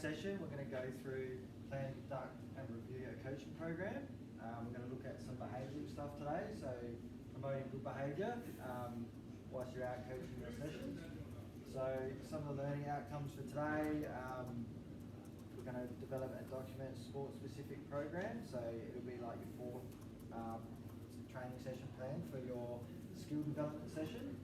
session, we're going to go through plan, conduct and review a coaching program. We're going to look at some behavioural stuff today, so promoting good behaviour whilst you're out coaching your sessions. So some of the learning outcomes for today, we're going to develop and document sport-specific program, so it'll be like your fourth training session plan for your skill development session.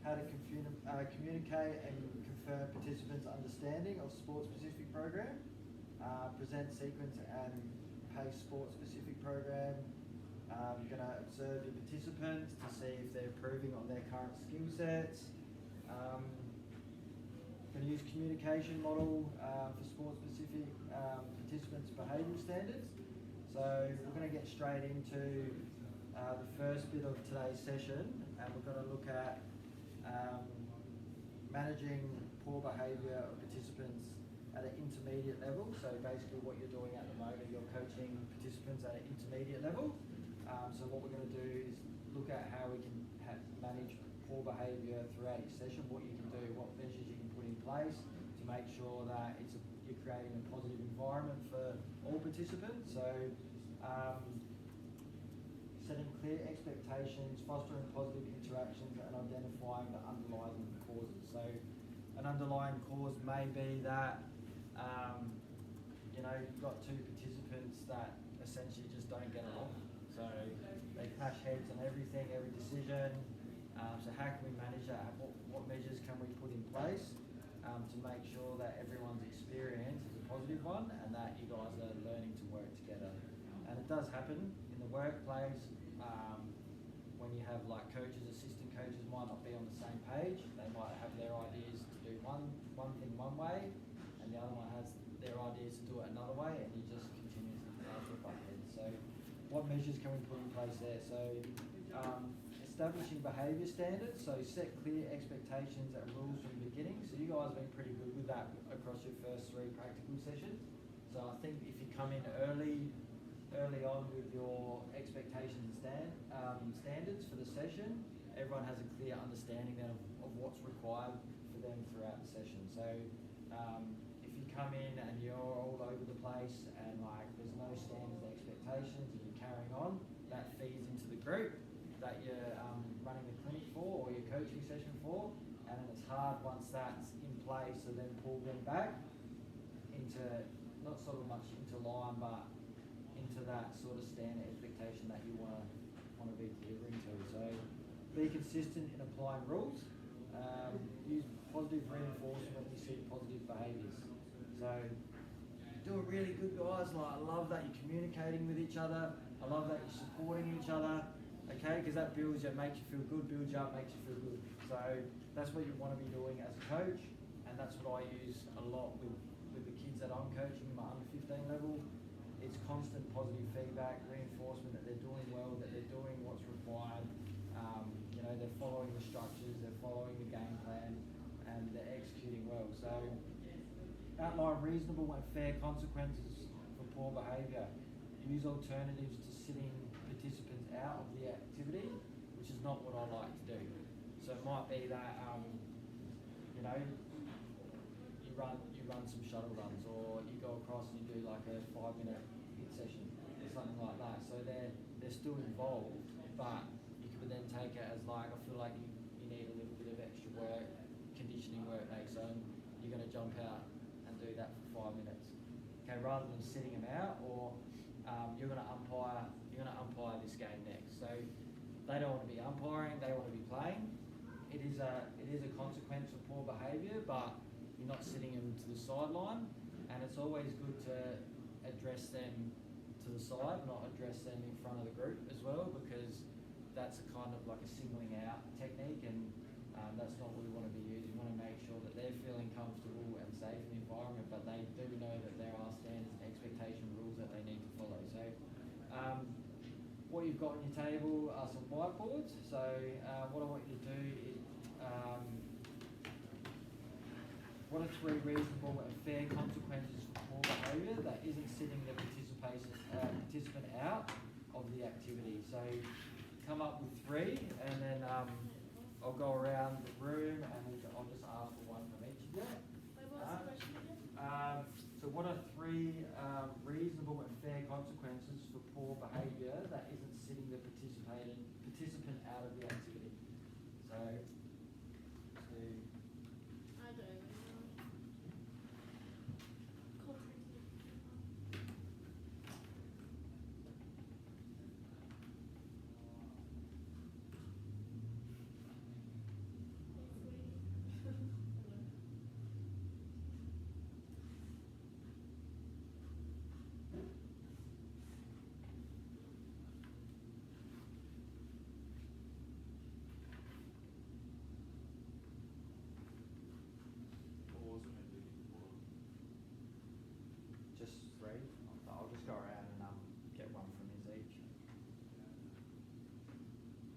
How to communicate and confirm participants' understanding of sport-specific program, present, sequence and pace sport-specific program. You're going to observe your participants to see if they're improving on their current skill sets. Going to use communication model for sport-specific participants' behavioural standards. So we're going to get straight into the first bit of today's session, and we're going to look at managing poor behaviour of participants at an intermediate level. So basically what you're doing at the moment, you're coaching participants at an intermediate level. So what we're going to do is look at how we can manage poor behaviour throughout your session, what you can do, what measures you can put in place to make sure that you're creating a positive environment for all participants. So setting clear expectations, fostering positive interactions and identifying the underlying causes. So an underlying cause may be that you've got two participants that essentially just don't get along. So they clash heads on everything, every decision. So how can we manage that? What measures can we put in place to make sure that everyone's experience is a positive one and that you guys are learning to work together? And it does happen in the workplace when you have like coaches, assistant coaches might not be on the same page. They might have their ideas to do one thing one way, and the other one has their ideas to do it another way, and you just continuously butt heads. So what measures can we put in place there? So establishing behaviour standards, so set clear expectations and rules from the beginning. So you guys have been pretty good with that across your first 3 practical sessions. So I think if you come in early on with your expectations and standards for the session, everyone has a clear understanding then of what's required for them throughout the session. So if you come in and you're all over the place and like there's no standards and expectations and you're carrying on, that feeds into the group that you're running the clinic for or your coaching session for, and then it's hard once that's in place to then pull them back into, not sort of much into line, but into that sort of standard expectation that you want to be delivering to. So be consistent in applying rules. Use positive reinforcement when you see positive behaviours. So do it really good, guys. Like, I love that you're communicating with each other. I love that you're supporting each other. Okay, because that builds you, makes you feel good, builds you up, makes you feel good. So that's what you want to be doing as a coach, and that's what I use a lot with the kids that I'm coaching, my under 15 level. It's constant positive feedback, reinforcement that they're doing well, that they're doing what's required. They're following the structures, they're following the game plan, and they're executing well. So outline reasonable and fair consequences for poor behaviour. Use alternatives to sitting participants out of the activity, which is not what I like to do. So it might be that you run some shuttle runs, or you go across and you do like a 5-minute hit session or something like that. So they're still involved, but you could then take it as like, I feel like you need a little bit of extra work, conditioning work next, so you're going to jump out and do that for 5 minutes. Okay, rather than sitting them out, or you're going to umpire this game next. So they don't want to be umpiring, they want to be playing. It is a consequence of poor behaviour, but you're not sitting them to the sideline, and it's always good to address them to the side, not address them in front of the group as well, because that's a kind of like a singling out technique, and that's not what we want to be using. We want to make sure that they're feeling comfortable and safe in the environment, but they do know that there are standards and expectation rules that they need to follow. So what you've got on your table are some whiteboards. So what I want you to do is what are 3 reasonable and fair consequences for poor behaviour that isn't sitting the participant out of the activity? So come up with 3, and then I'll go around the room and I'll just ask for one from each of you. What's the question again? So what are three reasonable and fair consequences for poor behaviour that isn't sitting the participant out of the activity? So, I don't even know. Contracting. just three. I'll just go around and get one from his each.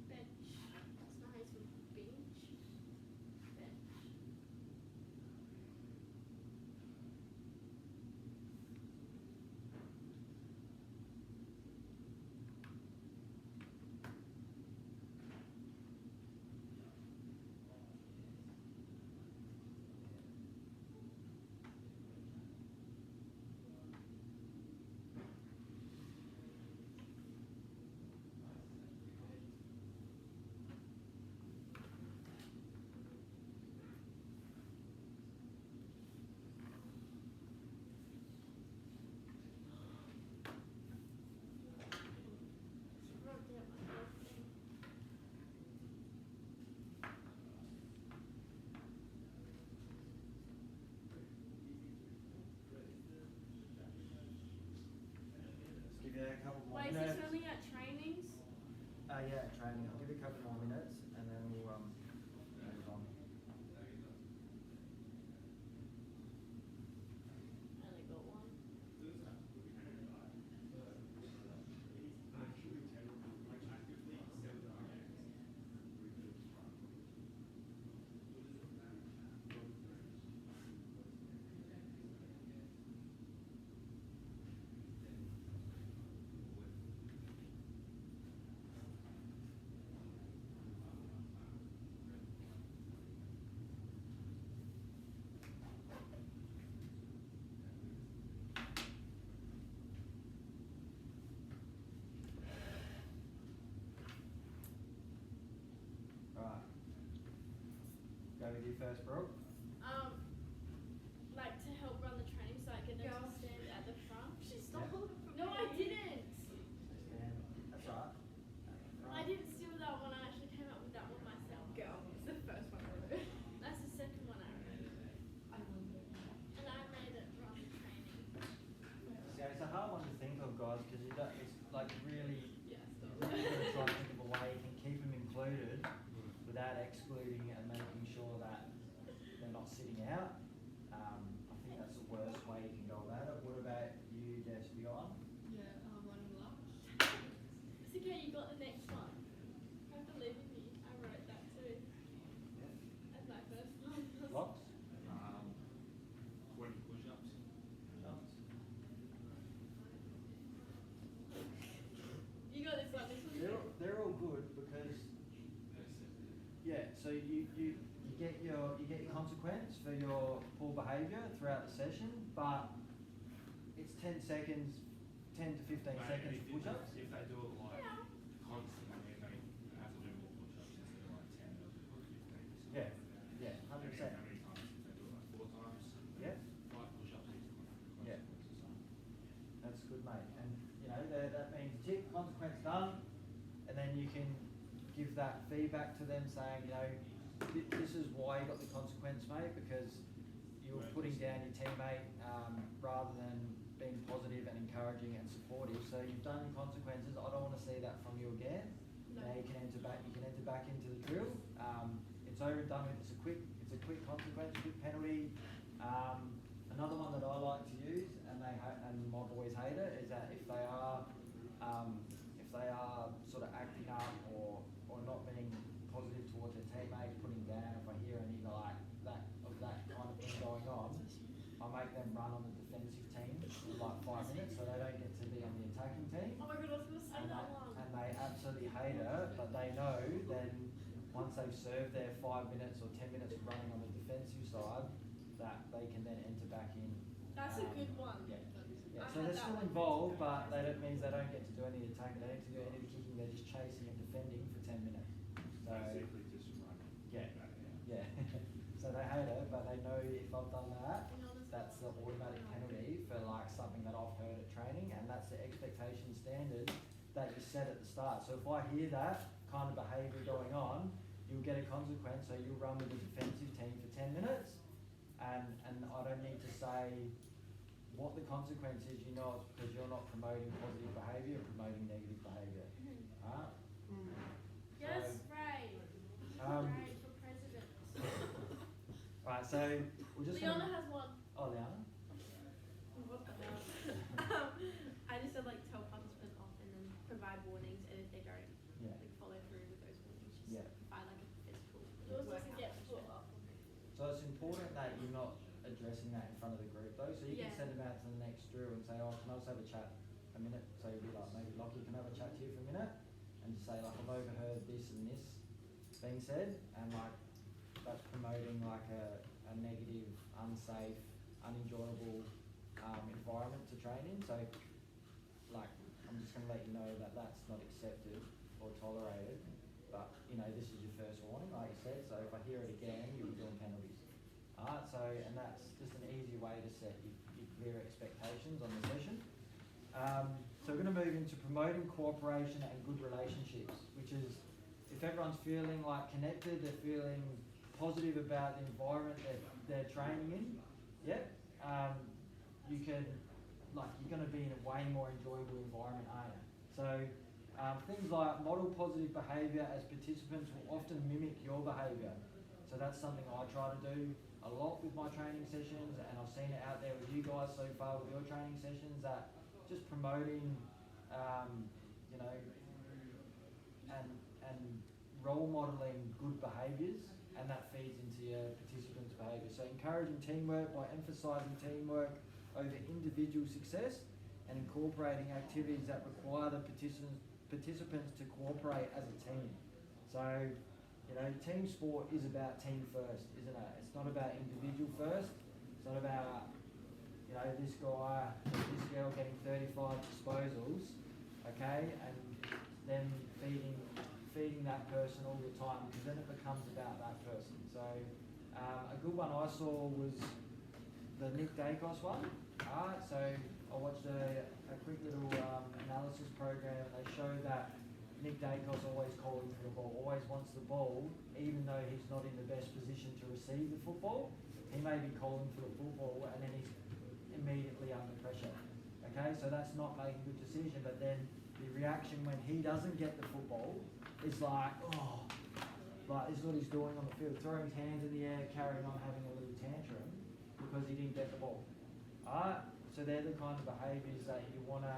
Bench. That's not how you spell bench. Bench. Wrote down my whole thing. Let's give you a couple more Wait, is minutes. this only at trainings? Yeah, training. I'll give you a couple more minutes and then we'll move on. I only got one. Right. Go with you first, Brooke. Like to help run the training so I can Go. stand at the front. She Yeah. stole it from No, me. I didn't. Stand. That's right. I didn't steal that one. I actually came up with that one myself. Go. It's the first one I wrote. That's the second one I wrote. I wonder. And I made it run the training. Yeah, it's a hard one to think of, guys, because you don't. It's like really. Yeah, You stop. really got to try and think of a way you can keep them included without excluding and making sure that they're not sitting out. I think that's the worst way you can go about it. What about you, Jess? Have you got one? Yeah, one lunch. It's okay, you got the next one. I believe in you. I wrote that too. Yeah. As my first one. Locks? 20 push-ups. Shots? You got this one. This one's They're all good because yeah. So you get your consequence for your poor behaviour throughout the session, but it's 10 seconds, 10 to 15 seconds for push-ups. If they do it like Yeah. constantly, they have to do more push-ups instead of like 10, they'll do like 15. Yeah, yeah, 100%. How many times? If they do it like 4 times, Yeah. 5 push-ups each Yeah. consequence. That's good, mate. And you know that means tick, consequence done, and then you can give that feedback to them, saying, you know, this is why you got the consequence, mate, because you were putting down your teammate rather than being positive and encouraging and supportive. So you've done your consequences. I don't want to see that from you again. No. Now you can enter back. You can enter back into the drill. It's over and done with. It's a quick consequence, quick penalty. Another one that I like to use, and my boys hate it, is that if they are sort of acting up or not being positive towards their teammate, putting down, if I hear any like that kind of thing going on, I make them run on the defensive team for like 5 minutes, so they don't get to be on the attacking team. Oh my god, I was gonna say And that one. they absolutely hate it, but they know then once they've served their 5 minutes or 10 minutes of running on the defensive side, that they can then enter back in. That's a good one. Yeah. Yeah, I so had they're that still one. involved, but that means they don't get to do any attacking, they don't get to do any of the kicking, they're just chasing and defending for 10 minutes. So, Basically just running. yeah. Back out. Yeah. So they hate it, but they know if I've done that, You know, that's the automatic penalty for like something that I've heard at training, and that's the expectation standard that you set at the start. So if I hear that kind of behaviour going on, you'll get a consequence, so you'll run with the defensive team for 10 minutes, and I don't need to say what the consequence is, you know, it's because you're not promoting positive behaviour, you're promoting negative behaviour. Alright? Yes, Ray. Um, Ray for president. Right, so we're just Leona gonna... has one. Oh, Liana? What the hell? I just said like tell participants off and then provide warnings, and if they don't Yeah. like follow through with those warnings, just Yeah. provide like a physical Yours workout doesn't get session. put up. So it's important that you're not addressing that in front of the group though, so you Yeah. can send them out to the next drill and say, oh, can I just have a chat a minute? So you'll be like, maybe Lockie, can I have a chat to you for a minute? And just say like, I've overheard this and this being said, and like, that's promoting like a negative, unsafe, unenjoyable environment to train in. So like, I'm just gonna let you know that that's not accepted or tolerated, but you know, this is your first warning, like you said, so if I hear it again, you'll be doing penalties. Alright, so, and that's just an easy way to set your clear expectations on the session. So we're going to move into promoting cooperation and good relationships, which is if everyone's feeling like connected, they're feeling positive about the environment that they're training in, yeah, you can, like, you're going to be in a way more enjoyable environment, aren't you? So things like model positive behaviour as participants will often mimic your behaviour. So that's something I try to do a lot with my training sessions, and I've seen it out there with you guys so far with your training sessions, that just promoting, you know, and role modelling good behaviours, and that feeds into your participants' behaviour. So encouraging teamwork by emphasising teamwork over individual success, and incorporating activities that require the participants to cooperate as a team. So, you know, team sport is about team first, isn't it? It's not about individual first. It's not about, you know, this guy or this girl getting 35 disposals, okay, and then feeding that person all the time, because then it becomes about that person. So a good one I saw was the Nick Dacos one. Alright, so I watched a quick little analysis program, and they show that Nick Dacos always calling for the ball, always wants the ball, even though he's not in the best position to receive the football. He may be calling for the football, and then he's immediately under pressure. Okay, so that's not making a good decision, but then the reaction when he doesn't get the football is like, oh, like this is what he's doing on the field, throwing his hands in the air, carrying on having a little tantrum because he didn't get the ball. Alright, so they're the kind of behaviours that you want to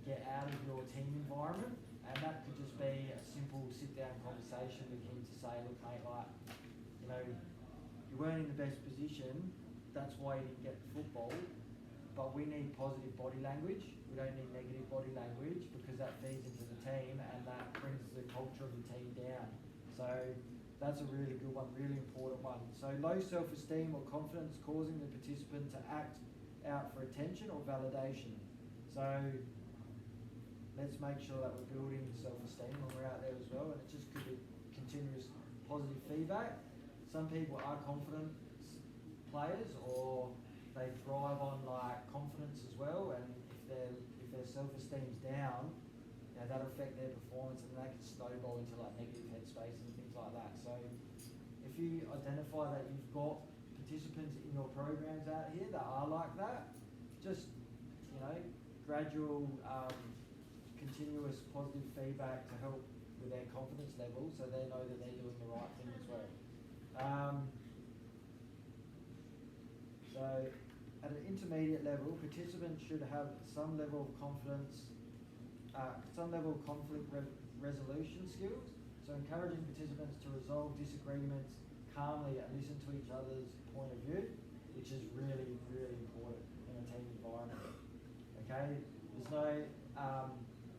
get out of your team environment, and that could just be a simple sit-down conversation with him to say, look mate, like, you know, you weren't in the best position, that's why you didn't get the football, but we need positive body language, we don't need negative body language, because that feeds into the team and that brings the culture of the team down. So that's a really good one, really important one. So low self-esteem or confidence causing the participant to act out for attention or validation. So let's make sure that we're building self-esteem when we're out there as well, and it just could be continuous positive feedback. Some people are confident players, or they thrive on like confidence as well, and if their self-esteem's down, you know, that'll affect their performance, and they can snowball into like negative headspace and things like that. So if you identify that you've got participants in your programs out here that are like that, just, you know, gradual continuous positive feedback to help with their confidence level, so they know that they're doing the right thing as well. So at an intermediate level, participants should have some level of confidence, some level of conflict resolution skills. So encouraging participants to resolve disagreements calmly and listen to each other's point of view, which is really, really important in a team environment. Okay,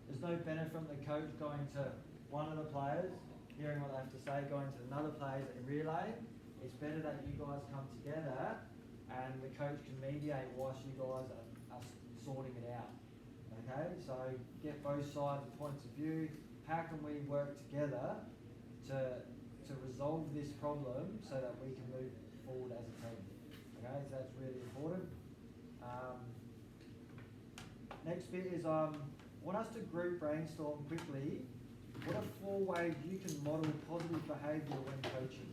there's no benefit from the coach going to one of the players, hearing what they have to say, going to another players and relaying. it's better that you guys come together and the coach can mediate whilst you guys are sorting it out. Okay, so get both sides' points of view. How can we work together to resolve this problem so that we can move forward as a team? Okay, so that's really important. Next bit is want us to group brainstorm quickly. What are 4 ways you can model positive behaviour when coaching?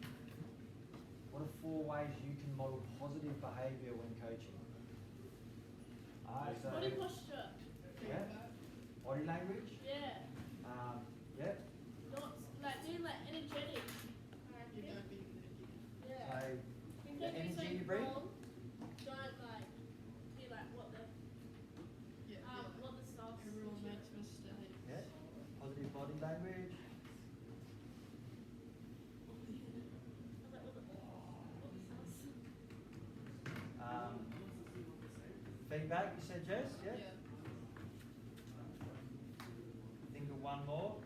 What are 4 ways you can model positive behaviour when coaching? So Body posture. yeah, body language. Yeah. Yeah. Not like doing like energetic. You don't be Yeah. So If the you're doing energy you something bring. wrong, don't like be like what the staff. Everyone makes mistakes. Yeah. Positive body language. Feedback, you said, Jess? Yeah? Think of one more.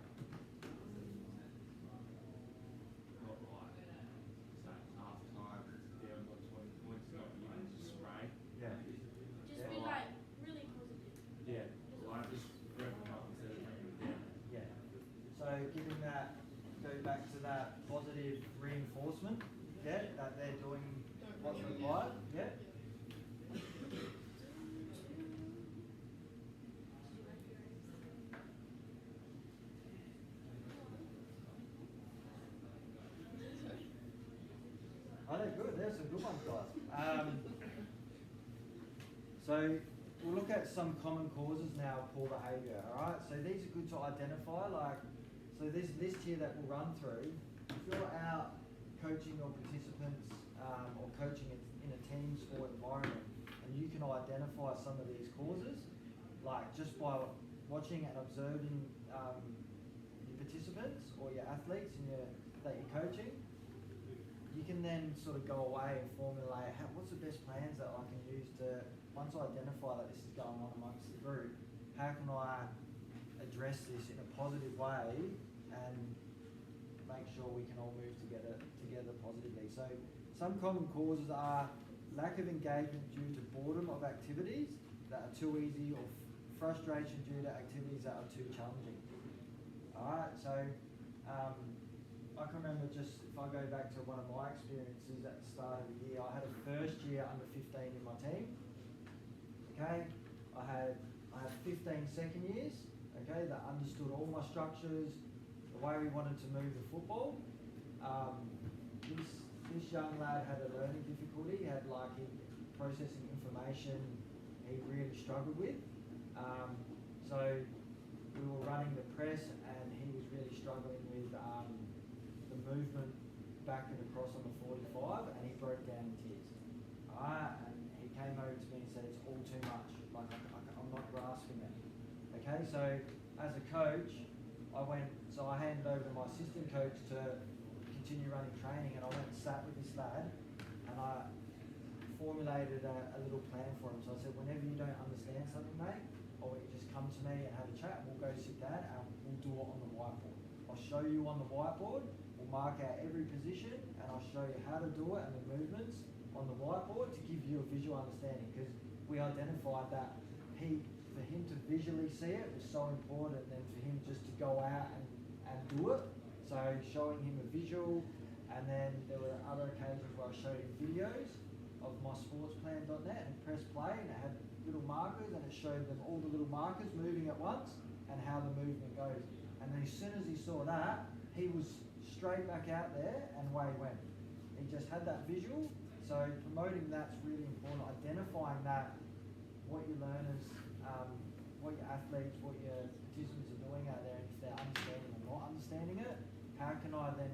Not right. So half time, down by 20 points, not even just spray. Yeah. Just be like really positive. Yeah. Like just bring them up instead of bringing them down. Yeah. So giving that, go back to that positive reinforcement, yeah, that they're doing what's required, yeah. Oh, they're good. There's some good ones, guys. So we'll look at some common causes now of poor behaviour. All right. So these are good to identify. Like, so this list here that we'll run through. If you're out coaching your participants or coaching in a team sport environment, and you can identify some of these causes, like just by watching and observing your participants or your athletes that you're coaching. You can then sort of go away and formulate what's the best plans that I can use to, once I identify that this is going on amongst the group, how can I address this in a positive way and make sure we can all move together positively. So some common causes are lack of engagement due to boredom of activities that are too easy or frustration due to activities that are too challenging. Alright, so I can remember just, if I go back to one of my experiences at the start of the year, I had a first year under 15 in my team. Okay, I had 15 second years, okay, that understood all my structures, the way we wanted to move the football. This young lad had a learning difficulty, he had processing information he really struggled with. So we were running the press and he was really struggling with the movement back and across on the 45 and he broke down in tears. And he came over to me and said, it's all too much, I'm not grasping it. Okay, so as a coach, I handed over to my assistant coach to continue running training and I went and sat with this lad and I formulated a little plan for him. So I said, whenever you don't understand something, mate, I want you just come to me and have a chat, we'll go sit down and we'll do it on the whiteboard. I'll show you on the whiteboard, we'll mark out every position and I'll show you how to do it and the movements on the whiteboard to give you a visual understanding, because we identified that for him to visually see it was so important than for him just to go out and do it. So showing him a visual, and then there were other occasions where I showed him videos of my sportsplan.net and press play and it had little markers and it showed them all the little markers moving at once and how the movement goes. And then as soon as he saw that, he was straight back out there and away he went. He just had that visual. So promoting that's really important, identifying that, what your learners, what your athletes, what your participants are doing out there, and if they're understanding or not understanding it, how can I then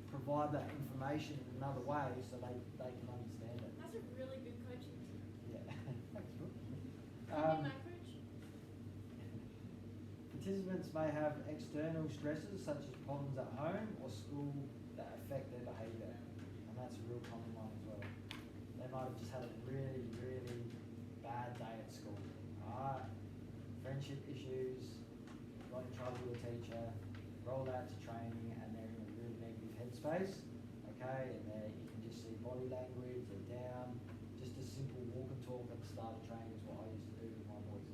provide that information in another way so they can understand it? That's a really good coaching tip. Yeah, thanks, Brooke. Can you be my coach? Participants may have external stresses such as problems at home or school that affect their behaviour, and that's a real common one as well. They might have just had a really, really bad day at school. Friendship issues, got in trouble with a teacher, rolled out to training, and they're in a really negative headspace. Okay, and you can see body language, they're down. Just a simple walk and talk at the start of training is what I used to do with my boys.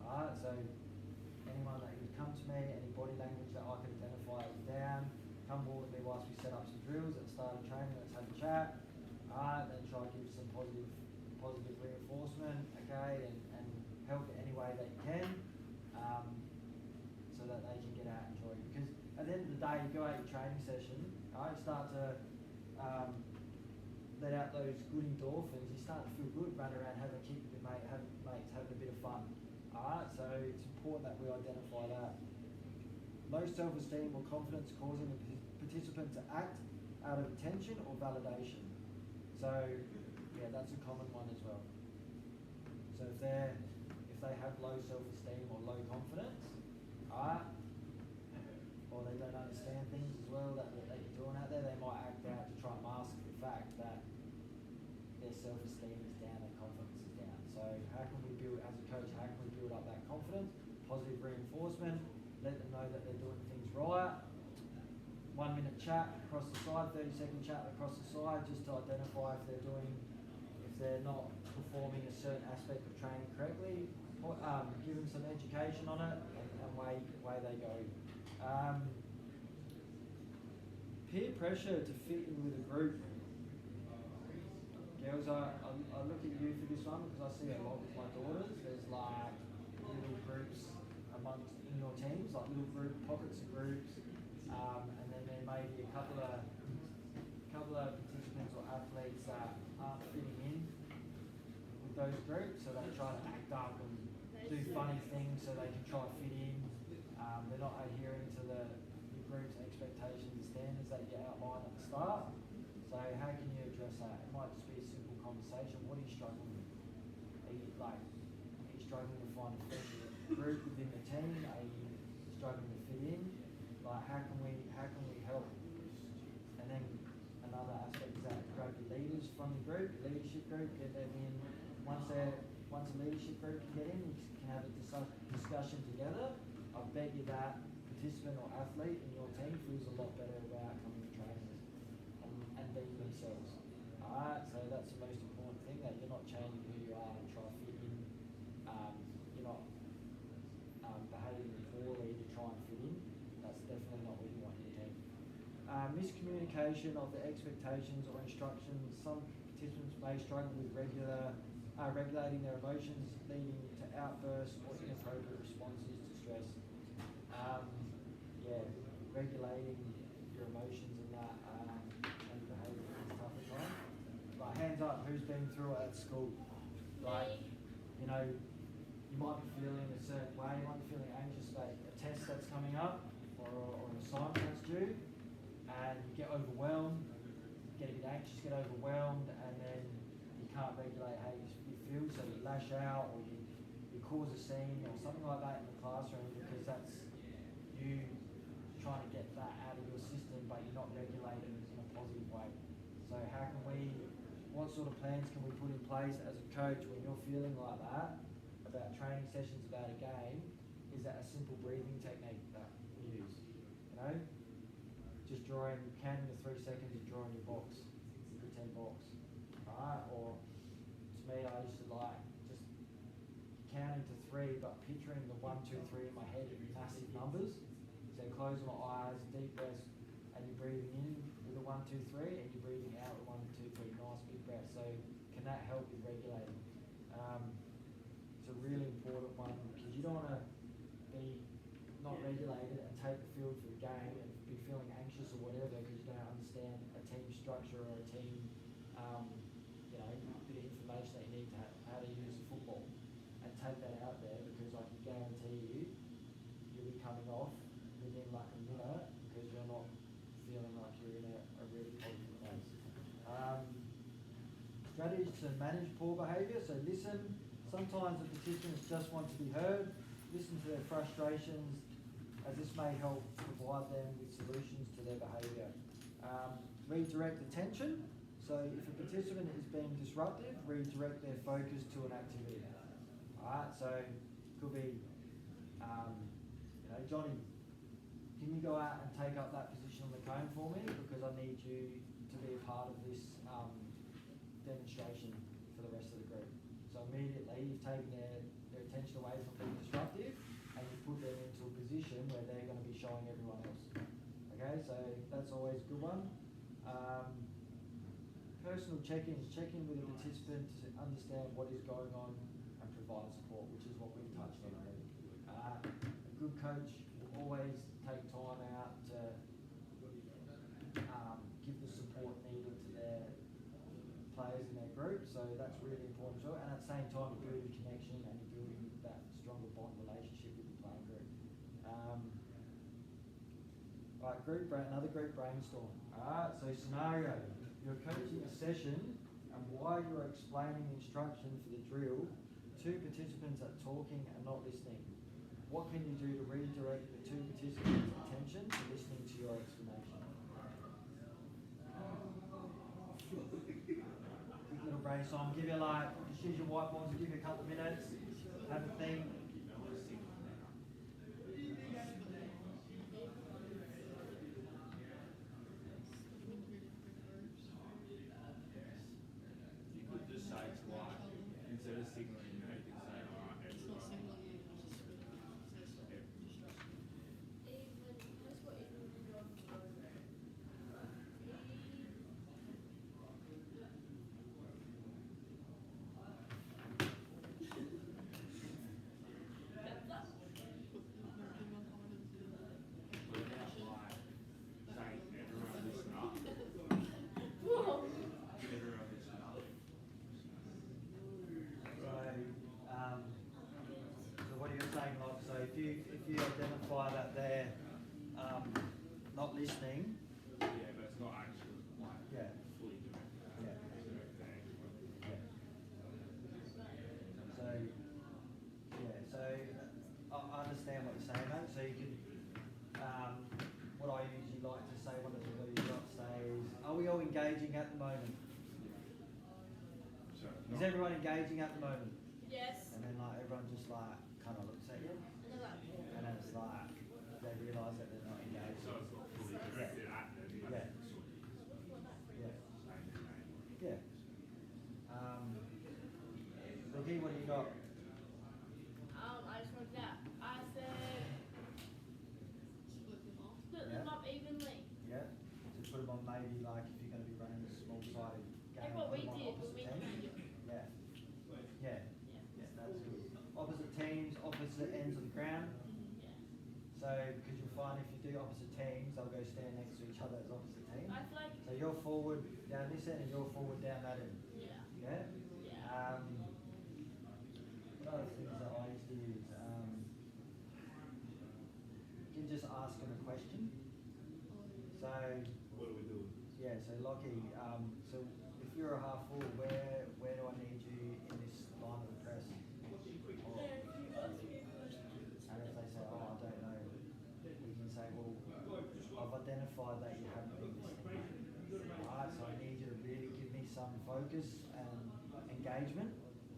Alright, so anyone that would come to me, any body language that I could identify as down, come walk with me whilst we set up some drills at the start of training, let's have a chat. Alright, then try to give some positive reinforcement, okay, and help it any way that you can, so that they can get out and enjoy it. Because at the end of the day, you go out your training session, right, you start to let out those good endorphins, you start to feel good, run around, have a kick with your mates, having a bit of fun. Alright, so it's important that we identify that. Low self-esteem or confidence causing the participant to act out of attention or validation. So, yeah, that's a common one as well. So if they have low self-esteem or low confidence, or they don't understand things as well that you're doing out there, they might act out to try and mask the fact that their self-esteem is down, their confidence is down. So how can we build, as a coach, how can we build up that confidence? Positive reinforcement, let them know that they're doing things right. 1 minute chat across the side, 30-second chat across the side, just to identify if they're not performing a certain aspect of training correctly. Give them some education on it and way they go. Peer pressure to fit in with a group. Girls, I look at you for this one because I see a lot with my daughters. There's like little groups in your teams, like little pockets of groups, and then there may be a couple of participants or athletes that aren't fitting in with those groups, so they try to act up and do funny things so they can try to fit in. They're not adhering to the group's expectations and standards that you outline at the start. So how can you address that? It might just be a simple conversation. What are you struggling with? Are you struggling to find a friendly group within the team? Are you struggling to fit in? Like how can we help? And then another aspect is that grab your leaders from your group, your leadership group, get them in. Once a leadership group can get in, you can have a discussion together. I bet you that participant or athlete in your team feels a lot better about coming to training and being themselves. Alright, so that's the most important thing, that you're not changing who you are and try to fit in. You're not behaving poorly to try and fit in. That's definitely not what you want in your team. Miscommunication of the expectations or instructions. Some participants may struggle with regulating their emotions, leading to outbursts or inappropriate responses to stress. Regulating your emotions and that and behaviour is tough at times. Like hands up, who's been through it at school? Like, you know, you might be feeling a certain way, you might be feeling anxious about a test that's coming up or an assignment that's due, and you get overwhelmed, get a bit anxious, get overwhelmed, and then you can't regulate how you feel, so you lash out or you cause a scene or something like that in the classroom, because that's you trying to get that out of your system, but you're not regulating it in a positive way. So what sort of plans can we put in place as a coach when you're feeling like that about training sessions, about a game? Is that a simple breathing technique that we use? You know, just counting the 3 seconds and drawing your box, your pretend box, right? Or to me, I used to like just counting to 3, but picturing the 1, 2, 3 in my head in massive numbers. So close my eyes, deep breaths, and you're breathing in with a 1, 2, 3, and you're breathing out with 1, 2, 3, nice big breath. So can that help with regulating? It's a really important one, because you don't want to be not regulated and take the field for the game and be feeling anxious or whatever because you don't understand a team structure or a team, bit of information that you need to how to use football, and take that out there, because I can guarantee you'll be coming off within like a minute because you're not feeling like you're in a really positive place. Strategies to manage poor behaviour. So listen. Sometimes the participants just want to be heard. Listen to their frustrations, as this may help provide them with solutions to their behaviour. Redirect attention. So if a participant is being disruptive, redirect their focus to an activity. Alright, so it could be, Johnny, can you go out and take up that position on the cone for me, because I need you to be a part of this demonstration for the rest of the group. So immediately you've taken their attention away from being disruptive, and you put them into a position where they're going to be showing everyone else. Okay, so that's always a good one. Personal check-ins, check in with a participant to understand what is going on and provide support, which is what we've touched on already. A good coach will always take time out to give the support needed to their players in their group, so that's really important as well. And at the same time, you're building connection and you're building that stronger bond relationship with your playing group. Right, another group brainstorm. Alright, so scenario. You're coaching a session, and while you're explaining the instruction for the drill, two participants are talking and not listening. What can you do to redirect the two participants' attention to listening to your explanation? Quick little brainstorm. Give you just use your whiteboards, give you a couple of minutes, have a think. You could just say twice. Instead of signalling, you can say, alright, It's not signaling it, it's just says distraction. That's what even saying everyone listen up. Whoa. Everyone listen up. So what are you saying, like, so if you identify that they're not listening, Yeah, but it's not actually like yeah, fully doing that. yeah. Yeah. So I understand what you're saying, mate. So you could, what I usually like to say, one of the things I say is, are we all engaging at the moment? So Is everyone engaging at the moment? Yes. And then everyone just kind of looks at you, And they're like, and then it's they realise that they're not engaged. so it's not fully directed at them. Yeah. That's sort of Yeah. saying their name. Yeah. Vicky, what do you got? I just worked out. I said Split them off. split them up evenly. Yeah. So put them on maybe if you're going to be running a small-sided game. Like what put we them on did when opposite we teams. did. Yeah. Yeah. Yeah. Yeah, that's good. Opposite teams, opposite ends of the ground. Yeah. So, because you'll find if you do opposite teams, they'll go stand next to each other as opposite teams. I feel like So you're forward down this end and you're forward down that end. yeah. Yeah? Yeah. What other things that I used to use? You can just ask them a question. So, What do we do? yeah, so Lockie, so if you're a half full, where do I need you in this line of the press? Or, and if they say, oh, I don't know, we can say, well, I've identified that you haven't been listening. Alright, so I need you to really give me some focus and engagement,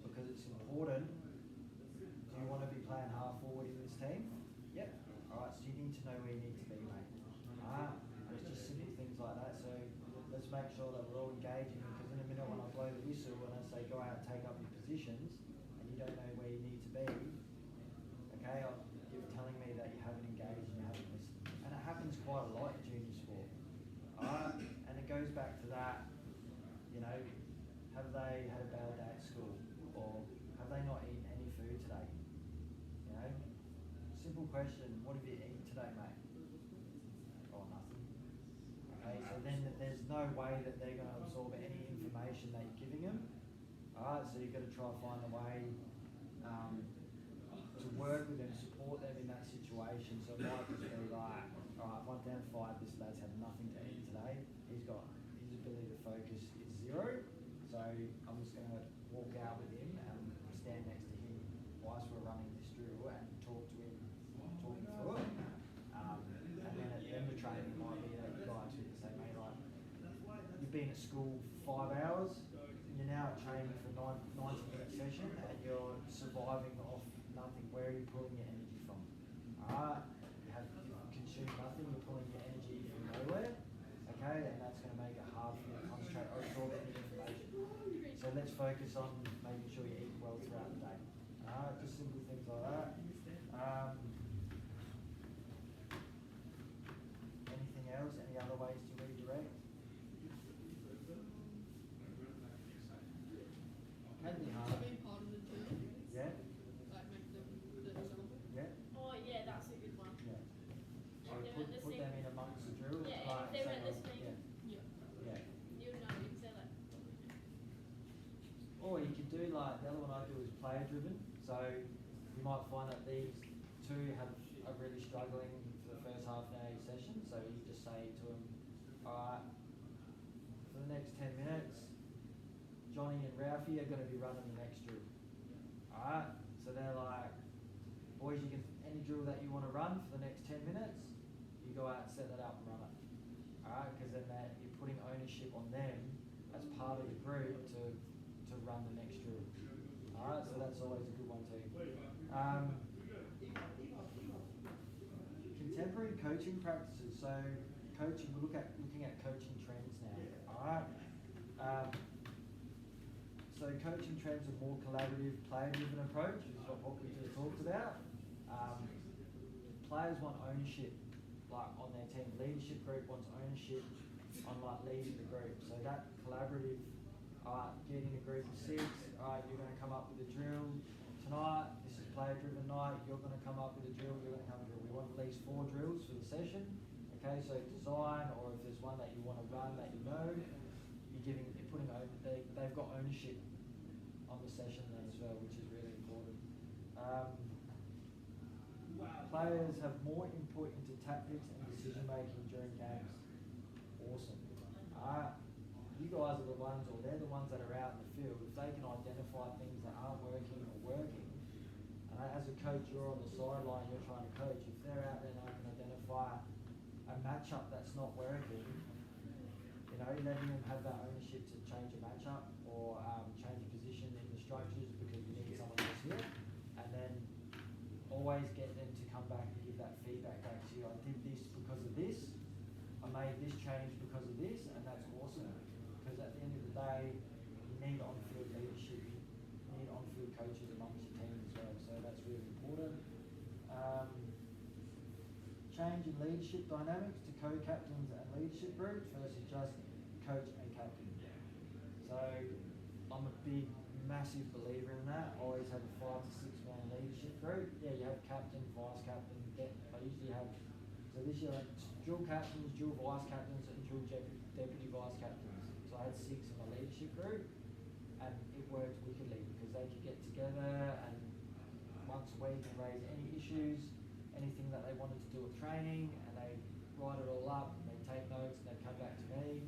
because it's important. Do you want to be playing half forward in this team? Yep. Alright, so you need to know where you need to be, mate. And it's just simple things like that. So let's make sure that we're all engaging, because in a minute when I blow the whistle and I say go out and take up your positions, and you don't know where you need to be, okay, you're telling me that you haven't engaged and you haven't listened. And it happens quite a lot in junior sport. And it goes back to that, have they had a bad day at school? Or have they not eaten any food today? Simple question, what have you eaten today, mate? Oh, nothing. Okay, so then there's no way that they're going to absorb any information that you're giving them. Alright, so you've got to try and find a way to work with them, support them in that situation. So it might just be like, alright, I've identified this lad's had nothing to eat today. His ability to focus is zero. So I'm just going to walk out with him and stand next to him whilst we're running this drill and talk to him, talk him through it. And then at the end of training, it might be that you guys would say, mate, you've been at school for 5 hours, and you're now at training for 90-minute session, and you're surviving off nothing. Where are you pulling your energy from? You've achieve nothing, you're pulling your energy from nowhere, okay, and that's going to make it hard for you to concentrate or absorb any information. So let's focus on making sure you eat well throughout the day. Just simple things like that. Anything else? Any other ways to redirect? Can be To hard. be part of the drill, Yeah, like make the example. yeah, Oh yeah, that's a good one. yeah. So And they're put listening. them in amongst the drills. Yeah, like, if they say weren't like- listening. Yeah. Yeah, yeah. You know, if they're like, Or you could do like the other one I do is player driven. So you might find that these two are really struggling for the first half an hour session. So you just say to them, all right, for the next 10 minutes, Johnny and Ralphie are going to be running the next drill. All right, so they're like, boys, you can any drill that you want to run for the next 10 minutes, you go out and set that up and run it. All right, because then you're putting ownership on them as part of the group to run the next drill. All right, so that's always a good one too. Contemporary coaching practices. So coaching, we're looking at coaching trends now. All right. So coaching trends are more collaborative, player-driven approach is what we just talked about. Players want ownership, like on their team. Leadership group wants ownership on like leading the group. So that collaborative, getting a group of 6. You're going to come up with a drill tonight. This is player-driven night. You're going to come up with a drill. You're going to come with a drill. We want at least 4 drills for the session. Okay, so design, or if there's one that you want to run that you know, you're putting over. They've got ownership on the session then as well, which is really important. Players have more input into tactics and decision making during games. Awesome. You guys are the ones, or they're the ones that are out in the field. If they can identify things that aren't working or working, and as a coach, you're on the sideline, you're trying to coach. If they're out there and they can identify a matchup that's not working, letting them have that ownership to change a matchup or change a position in the structures because we need someone else here, and then always get them to come back and give that feedback back to you. I did this because of this. I made this change because of this, and that's awesome. Because at the end of the day, you need on-field leadership. You need on-field coaches amongst your team as well. So that's really important. Change in leadership dynamics to co-captains and leadership groups versus just coach and captain. So I'm a big, massive believer in that. I always have a 5 to 6 man leadership group. Yeah, you have captain, vice captain. I usually have, so this year I had dual captains, dual vice captains, and dual deputy vice captains. So I had 6 in my leadership group, and it worked wickedly because they could get together and once a week and raise any issues, anything that they wanted to do at training, and they write it all up, and they take notes, and they come back to me,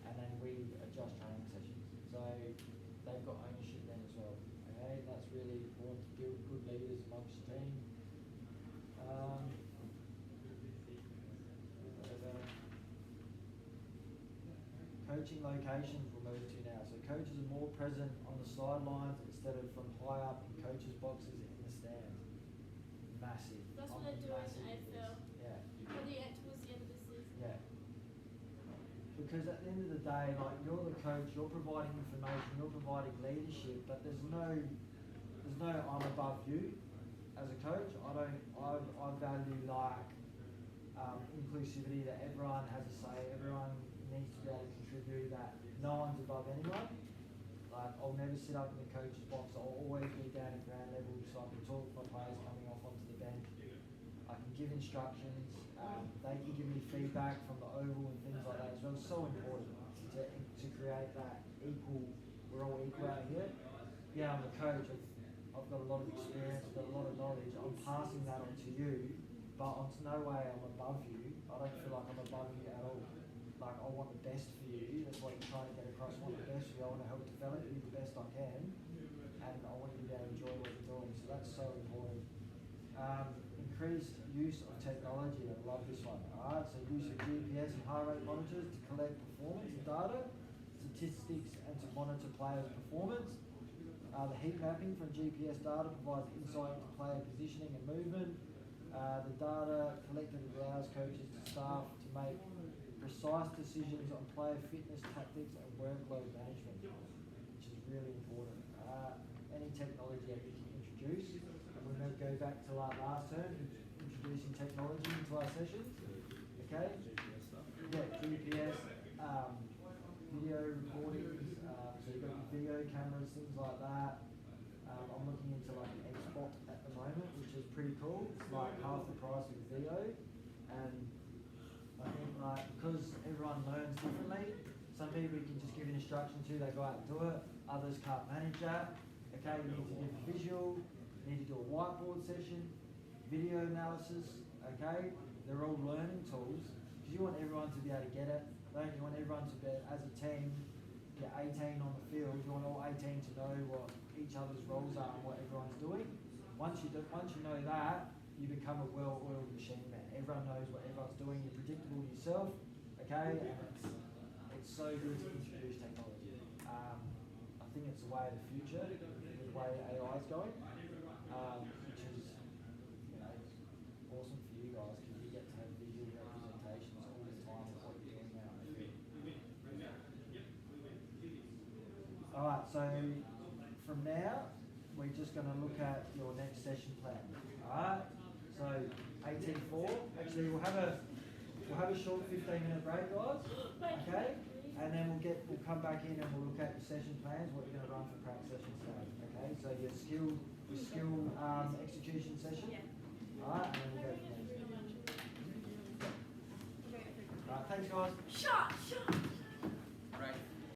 and then we adjust training sessions. So they've got ownership then as well. Okay, that's really important to build good leaders amongst your team. Coaching locations we'll move to now. So coaches are more present on the sidelines instead of from high up in coaches' boxes in the stands. Massive. that's what I'm they're doing massive in with this. AFL. Yeah. Towards the end of the season. Yeah. Because at the end of the day, like you're the coach, you're providing information, you're providing leadership, but there's no I'm above you as a coach. I value like inclusivity, that everyone has a say, everyone needs to be able to contribute, that no one's above anyone. Like I'll never sit up in the coach's box, I'll always be down at ground level so I can talk to my players coming off onto the bench. I can give instructions, they can give me feedback from the oval and things like that as well. It's so important to create that we're all equal out here. Yeah, I'm a coach, I've got a lot of experience, I've got a lot of knowledge, I'm passing that on to you, but I'm no way I'm above you. I don't feel like I'm above you at all. Like I want the best for you, that's what I'm trying to get across. I want the best for you, I want to help develop you the best I can, and I want you to be able to enjoy what you're doing, so that's so important. Increased use of technology, I love this one. Alright, so use of GPS and heart rate monitors to collect performance data, statistics, and to monitor players' performance. The heat mapping from GPS data provides insight into player positioning and movement. The data collected allows coaches and staff to make precise decisions on player fitness, tactics, and workload management, which is really important. Any technology that we can introduce, and we're going to go back to like last term, introducing technology into our sessions. Okay? Yeah, GPS, video recordings, so you've got your video cameras, things like that. I'm looking into like an Xbox at the moment, which is pretty cool. It's like half the price of the video, and I think like because everyone learns differently, some people you can just give an instruction to, they go out and do it. Others can't manage that. Okay, you need to give a visual, you need to do a whiteboard session, video analysis. Okay, they're all learning tools because you want everyone to be able to get it. Don't you want everyone to be, as a team, get 18 on the field? You want all 18 to know what each other's roles are and what everyone's doing. Once you know that, you become a well-oiled machine, man. Everyone knows what everyone's doing. You're predictable yourself, okay? And it's so good to introduce technology. I think it's the way of the future, with the way AI is going, which is, you know, awesome for you guys because you get to have visual representations all the time of what you're doing now. All right, so from now, we're just going to look at your next session plan. All right, so 18.4. Actually, we'll have a short 15-minute break, guys. Okay, and then we'll come back in and we'll look at your session plans, what you're going to run for practice sessions today. Okay, so your skill execution session. All right, and then we'll go from there. All right, thanks, guys. Shot!